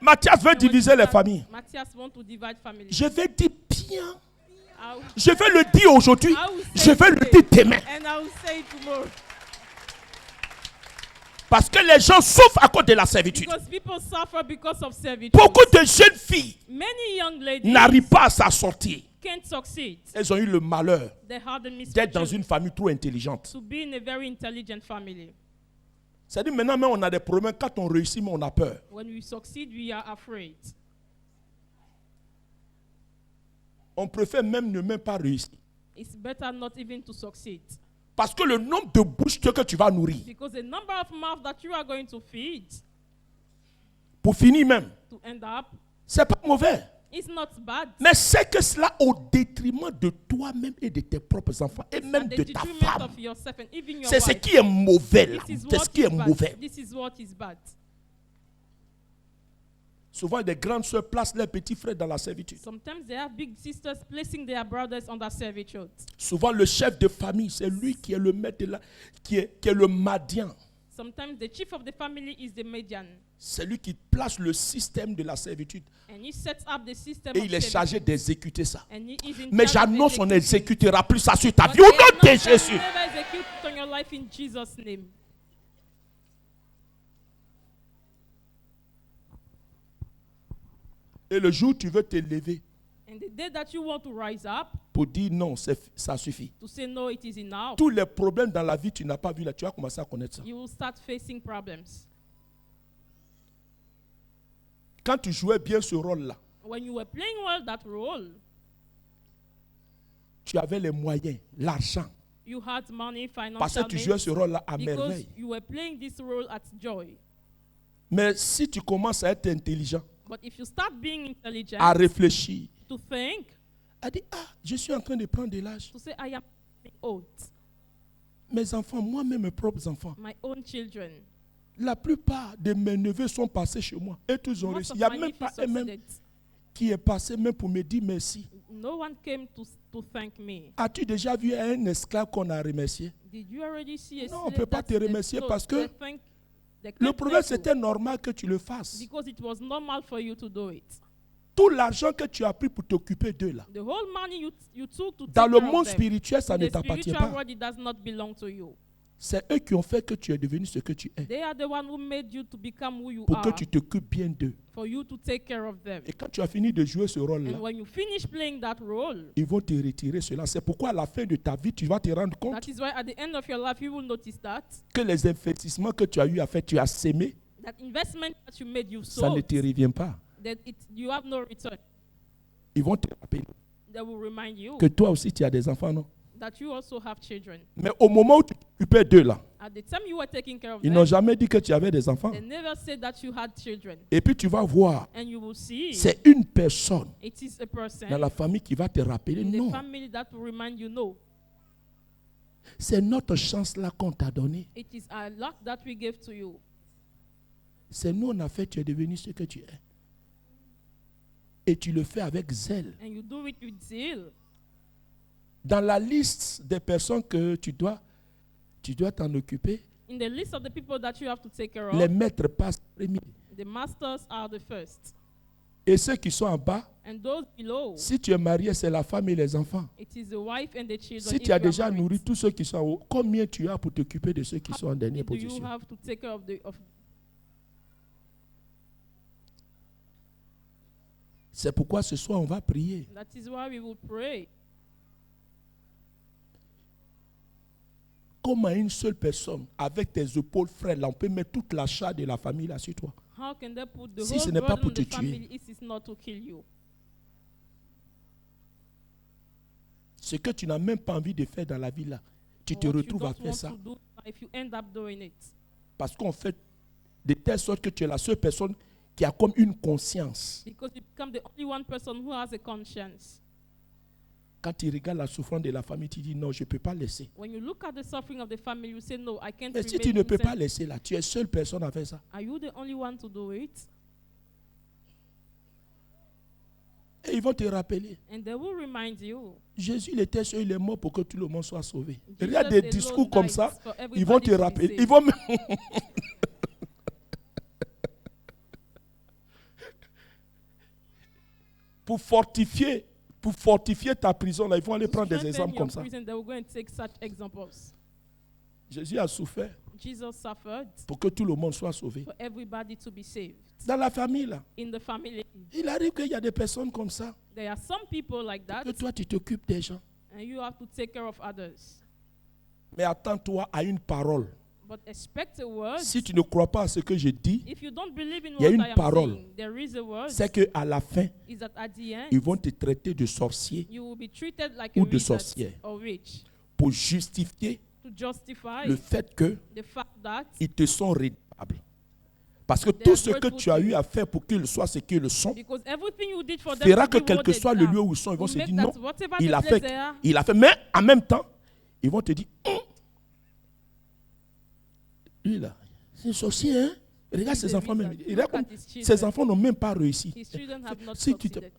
Mathias veut diviser les familles. Matthias want to divide family. Je vais dire bien. I will- Je vais le dire aujourd'hui. I will Je say vais le today, dire demain. and I will say it tomorrow. Parce que les gens souffrent à cause de la servitude. Because people suffer because of servitude. Beaucoup de jeunes filles Many young ladies n'arrivent pas à s'en sortir. can't succeed. Elles ont eu le malheur They had the d'être dans misfortune une famille trop intelligente. to be in a very intelligent family. C'est-à-dire maintenant même on a des problèmes. Quand on réussit, mais on a peur. When we succeed, we are afraid. On préfère même pas réussir. It's better not even to succeed. Parce que le nombre de bouches que tu vas nourrir, Because the number of mouths that you are going to feed pour finir même, to end up, c'est pas mauvais. it's not bad. Mais c'est que cela au détriment de toi-même et de tes propres enfants et même At the de ta detriment femme. of yourself and even your C'est ce wife. qui est mauvais là. This is C'est ce what qui is est bad. mauvais. This is what is bad. Souvent, des grandes sœurs placent leurs petits frères dans la servitude. Sometimes they have big sisters placing their brothers under servitude. Souvent, le chef de famille, c'est lui qui est le maître de la, qui est le madian. Sometimes the chief of the family is the median. C'est lui qui place le système de la servitude. And he sets up the system Et of il est chargé servitude. d'exécuter ça. And he is in Mais charge of j'annonce, on executing. n'exécutera plus ça sur ta But vie. Au they are nom de not gonna Jésus. never execute it on your life in Jesus' name. Et le jour où tu veux te lever And the day that you want to rise up pour dire non, ça suffit. to say no, it is enough, Tous les problèmes dans la vie, tu n'as pas vu là, tu vas commencer à connaître ça. you will start facing problems. Quand tu jouais bien ce rôle-là, When you were playing well that role, tu avais les moyens, l'argent. you had money, Parce que financial tu jouais means, ce rôle-là à because merveille. you were playing this role at joy. Mais si tu commences à être intelligent, But if you start being intelligent, à réfléchir, to think, Elle dit, ah, je suis en train de prendre de l'âge. To say, I am old. Mes enfants, moi-même, mes propres enfants, My own children. la plupart de mes neveux sont passés chez moi. Et tous ont Most réussi. of Il n'y a my même nephews pas un même succeeded. qui est passé même pour me dire merci. No one came to thank me. As-tu déjà vu un esclave qu'on a remercié? Did you already see a Non, on ne slave peut pas te that- remercier no, parce que they le can't problème, thank you c'était normal que tu le fasses. because it was normal for you to do it. Tout l'argent que tu as pris pour t'occuper d'eux là, The whole money you took to dans take le care of monde them, spirituel, ça in ne the t'appartient spiritual pas. world, it does not belong to you. C'est eux qui ont fait que tu es devenu ce que tu es. They are the one who made you to become who you Pour que are, tu t'occupes bien d'eux. for you to take care of them. Et quand tu as fini de jouer ce rôle-là, And when you finish playing that role, ils vont te retirer cela. C'est pourquoi à la fin de ta vie, tu vas te rendre compte that is why at the end of your life you will notice that que les investissements que tu as eu à faire, tu as sémé, that investment that you made, you ça ne sold, te revient pas. that you have no return. Ils vont te rappeler They will remind you que toi aussi tu as des enfants, non? that you also have children. Mais au moment où tu t'occupais d'eux là, At the time you were taking care of ils them, n'ont jamais dit que tu avais des enfants. they never said that you had children. Et puis tu vas voir, And you will see c'est une personne it is a person dans la famille qui va te rappeler. in the Non, family that will remind you, no, c'est notre chance là qu'on t'a donnée. it is a luck that we gave to you. C'est nous on a fait, tu es devenu ce que tu es. Et tu le fais avec zèle. And you do it with zeal. Dans la liste des personnes que tu dois t'en occuper, In the list of the people that you have to take care les of, maîtres passent premiers. the masters are the first. Et ceux qui sont en bas, And those below, si tu es marié, c'est la femme et les enfants. it is the wife and the children. Si if tu as you are déjà married. nourri tous ceux qui sont en haut, combien tu as pour t'occuper de ceux qui sont en dernière Do you position? have to take care of C'est pourquoi ce soir, on va prier. that is why we will pray. Comment une seule personne, avec tes épaules frêles, là, on peut mettre toute la charge de la famille là sur toi? How can they put the Si whole ce n'est pas burden pour on te the tuer. family if it's not to kill you? Ce que tu n'as même pas envie de faire dans la vie là, tu te What you retrouves à don't faire want ça. to do, if you end up doing it. Parce qu'on fait de telle sorte que tu es la seule personne qui a comme une conscience. Because you become the only one person who has a conscience. Quand tu regardes la souffrance de la famille, tu dis non, je ne peux pas laisser. When you look at the suffering of the family, you say, no, I can't Mais si remain tu ne peux innocent. pas laisser là, tu es seule personne à faire ça. Are you the only one to do it? Et ils vont te rappeler. And they will remind you. Jésus, il était seul, il est mort pour que tout le monde soit sauvé. Jesus Regarde des alone discours comme died ça, for ils vont everybody te to be rappeler. saved. Ils vont même pour fortifier ta prison, là, ils vont aller To prendre des strengthen exemples your comme ça. prison, they will go and take such examples. Jésus a souffert Jesus suffered pour que tout le monde soit sauvé. for everybody to be saved. Dans la famille, là, In the family, il arrive qu'il y a des personnes comme ça, there are some people like that, que toi, tu t'occupes des gens. and you have to take care of others. Mais attends-toi à une parole. But expect a word. Si tu ne crois pas à ce que je dis, If you don't believe in il y a what une I am parole. saying, there is a word. c'est qu'à la fin, Is that at the end, ils vont te traiter de sorcier you will be treated like ou a de wizard sorcière. or witch pour justifier to justify le fait qu'ils the fact that te sont redevables. Parce que They tout are ce que grateful tu as to eu you. à faire pour qu'ils soient ce qu'ils sont, because everything you did for them fera to que be quel what que they soit le are, lieu où ils sont, ils vont will se make dire that non, whatever il the a place fait, they are, il a fait. Mais en même temps, ils vont te dire, lui là, c'est un sorcier, hein? Regarde He's ses a enfants même. wizard. Il Look regarde at his ses children. enfants n'ont même pas réussi. His children have not Si tu te- succeeded.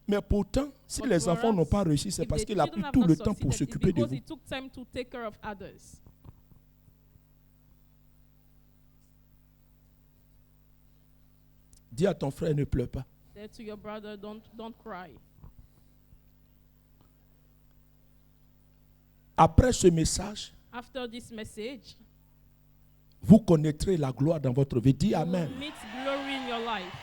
Mais pourtant, si But les for enfants n'ont us, pas réussi, c'est If parce the qu'il a children pris have tout not le temps pour succeeded, s'occuper it's de because vous. he took time to take care of others. Dis à ton frère, ne pleure pas. Say to your brother, don't cry. Après ce message, After this message, vous connaîtrez la gloire dans votre vie. Dis you Amen. will meet glory in your life.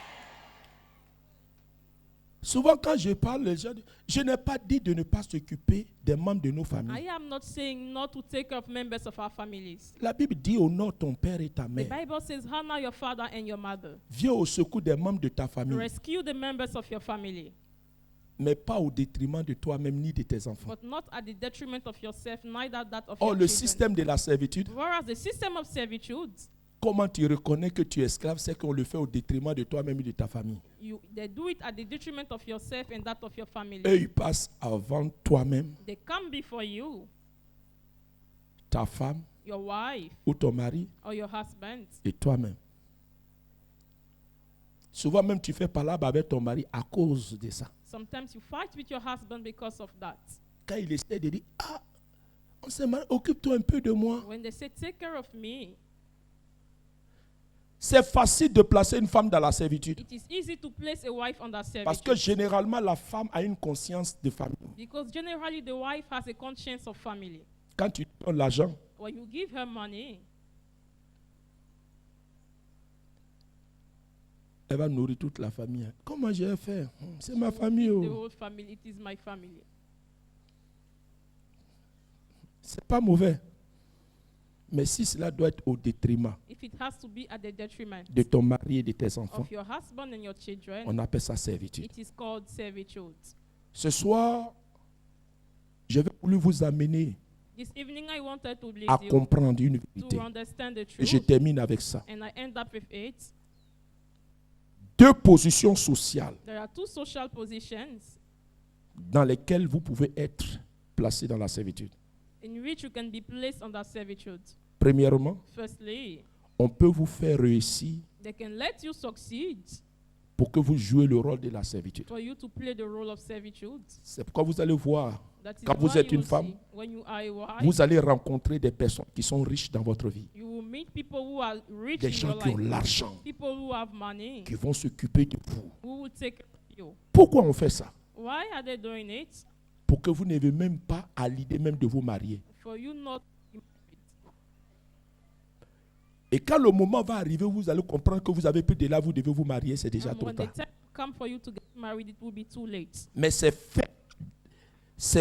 Souvent, quand je parle, les gens disent, je n'ai pas dit de ne pas s'occuper des membres de nos I familles. am not saying not to take care of members of our families. La Bible dit honore ton père et ta The mère. Bible says, honor your father and your mother. Viens au secours des membres de ta famille, Rescue the members of your family, mais pas au détriment de toi-même ni de tes enfants. but not at the detriment of yourself, neither that of Or, your le children. système de la servitude, Whereas the system of servitude, Comment tu reconnais que tu es esclave? C'est qu'on le fait au détriment de toi-même et de ta famille. They do it at the detriment of yourself and that of your family. Eux, ils passent avant toi-même, They come before you, ta femme your wife ou ton mari or your husband. et toi-même. Souvent même tu fais palabre avec ton mari à cause de ça. Sometimes you fight with your husband because of that. Quand il essaie de dire, ah, on s'est marié, occupe-toi un peu de moi. When they say, take care of me, C'est facile de placer une femme dans la servitude. it is easy to place a wife under Parce que servitude. généralement, la femme a une conscience de famille. Because generally the wife has a conscience of family. Quand tu donnes l'argent, When you give her money, elle va nourrir toute la famille. Comment je vais faire? C'est ma famille. the Oh. whole family, it is my family. C'est pas mauvais. Mais si cela doit être au détriment If it has to be at the detriment de ton mari et de tes enfants, of your husband and your children, on appelle ça servitude. it is called servitude. Ce soir, je vais voulu vous amener This evening I wanted to lead à you comprendre une to vérité. understand the Et je truth, termine avec ça. and I end up with it. Deux positions sociales There are two social positions dans lesquelles vous pouvez être placé dans la servitude. in which you can be placed under servitude. Premièrement, Firstly, on peut vous faire réussir they can let you succeed pour que vous jouiez le rôle de la servitude. for you to play the role of servitude. C'est pourquoi vous allez voir, That is quand vous why êtes you une will femme, see when you are a wife, vous allez rencontrer des personnes qui sont riches dans votre vie. you will meet people who are rich Des in gens your qui ont life, l'argent, people who have money, qui vont s'occuper de vous. who will take care of you. Pourquoi on fait ça? Why are they doing it? Pour que vous n'ayez même pas à l'idée même de vous marier. For you not. Et quand le moment va arriver, vous allez comprendre que vous avez plus de là, vous devez vous marier, c'est déjà And trop when the tard. time comes for you to get married, it will be too late. Mais c'est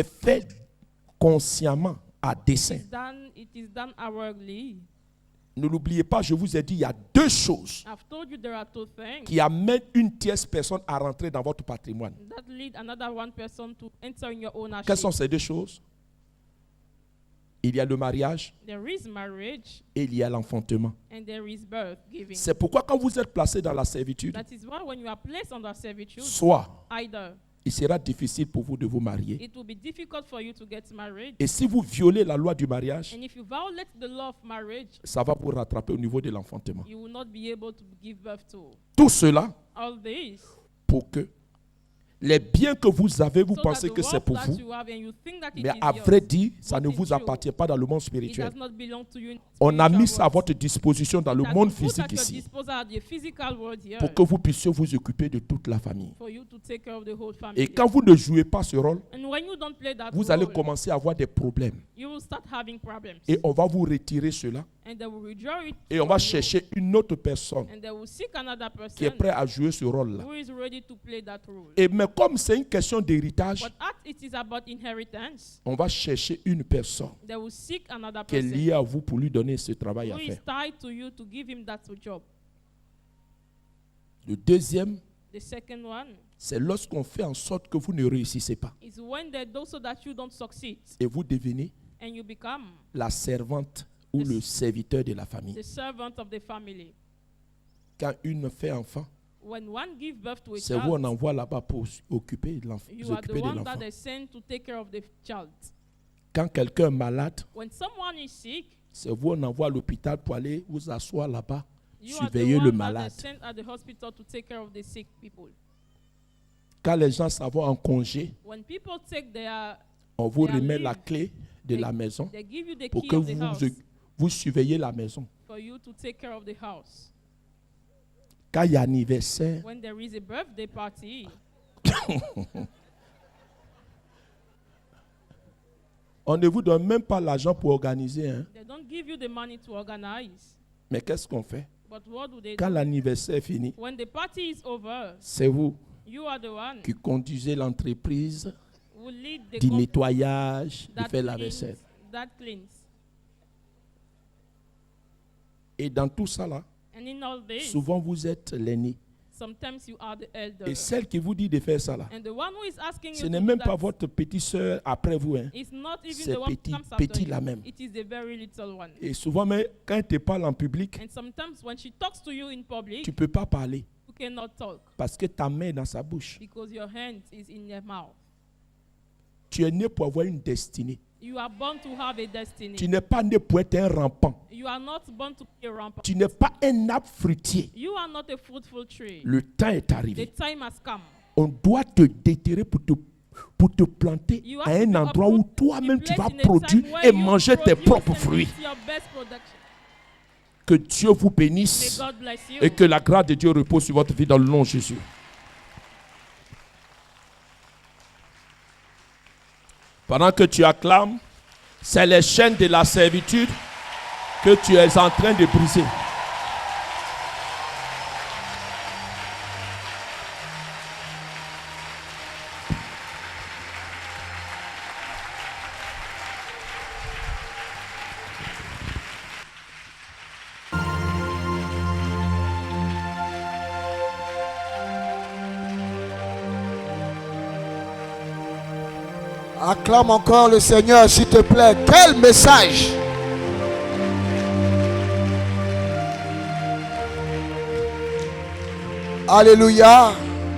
fait consciemment, à dessein. It is done hourly. Ne l'oubliez pas, je vous ai dit, il y a deux choses I've told you there are two things qui amènent une tierce personne à rentrer dans votre patrimoine. that lead another one person to enter in your ownership. Quelles sont ces deux choses? Il y a le mariage There is marriage et il y a l'enfantement. and there is birth giving. C'est pourquoi quand vous êtes placé dans la servitude, That is why when you are placed under servitude, soit either il sera difficile pour vous de vous marier. it will be difficult for you to get married, Et si vous violez la loi du mariage, and if you violate the law of marriage, ça va vous rattraper au niveau de l'enfantement. you will not be able to give birth to. Tout cela All this, pour que les biens que vous avez, vous so pensez that que the c'est wealth pour that vous, you have and you think that it mais is à yours, vrai dire, ça ne but in vous truth, appartient pas dans le monde it spirituel. does not belong to you in On a spiritual mis ça à world. votre disposition dans le It has monde been put physique at your ici, disposal at the physical world here, pour que vous puissiez vous occuper de toute la famille. for you to take care of the whole family. Et quand vous ne jouez pas ce rôle, And when you don't play that vous allez role, commencer à avoir des problèmes. you will start having problems. Et on va vous retirer cela. And they will withdraw it Et on from va you. chercher une autre personne And they will seek another qui est person prête à jouer ce rôle-là. who is ready to play that role. Et mais comme c'est une question d'héritage, But as it is about inheritance, on va chercher une personne they will seek another qui est person liée à vous pour lui donner ce travail à who is faire. tied to you to give him that job. Le deuxième, The second one c'est lorsqu'on fait en sorte que vous ne réussissez pas. is when they do so that you don't succeed Et vous devenez and you become la servante ou le serviteur de la famille. the servant of the family. Quand une fait enfant, When one gives birth to a c'est vous on child, envoie là-bas pour occuper de l'enfant. you are the one that they send to take care of the child. Quand quelqu'un est malade, When someone is sick, c'est vous on envoie à l'hôpital pour aller vous asseoir là-bas, you are the surveiller le one that they malade. send at the hospital to take care of the sick people. Quand les gens s'en vont en congé, When people take their, on vous They are remet leave. la clé de la maison they give you the pour key que of the house vous surveillez la maison. for you to take care of the house. Quand il y a anniversaire, When there is a birthday party, on ne vous donne même pas l'argent pour organiser. Hein. they don't give you the money to organize. Mais qu'est-ce qu'on fait? But what do they Quand do? l'anniversaire est fini, When the party is over, c'est vous you are the one qui conduisez l'entreprise who lead the du company nettoyage, de faire la cleans, vaisselle. that cleans. Et dans tout ça là, And in all this, souvent vous êtes l'aîné. Sometimes you are the elder. Et celle qui vous dit de faire ça là, And the one who is asking ce you n'est to do même pas that votre petite soeur après vous. Hein. is not even C'est the one petit, who comes after petit you. là même. It is the very little one. Et souvent, mais quand elle te parle en public, And sometimes when she talks to you in public, tu ne peux pas parler you cannot talk parce que ta main est dans sa bouche. because your hand is in your mouth. Tu es né pour avoir une destinée. You are born to have a destiny. Tu n'es pas né pour être un rampant. You are not born to be a rampant. Tu n'es pas un arbre fruitier. You are not a fruitful tree. Le temps est The arrivé. time has come. On doit te déterrer pour te planter You à have to un be endroit où uprooted, toi-même be tu vas placed in a produire time where et you manger tes produce propres and fruits. eat your best production. Que Dieu vous May bénisse God bless you. et que la grâce de Dieu repose sur votre vie dans le nom de Jésus. Pendant que tu acclames, c'est les chaînes de la servitude que tu es en train de briser. Acclame encore le Seigneur, s'il te plaît. Quel message! Alléluia.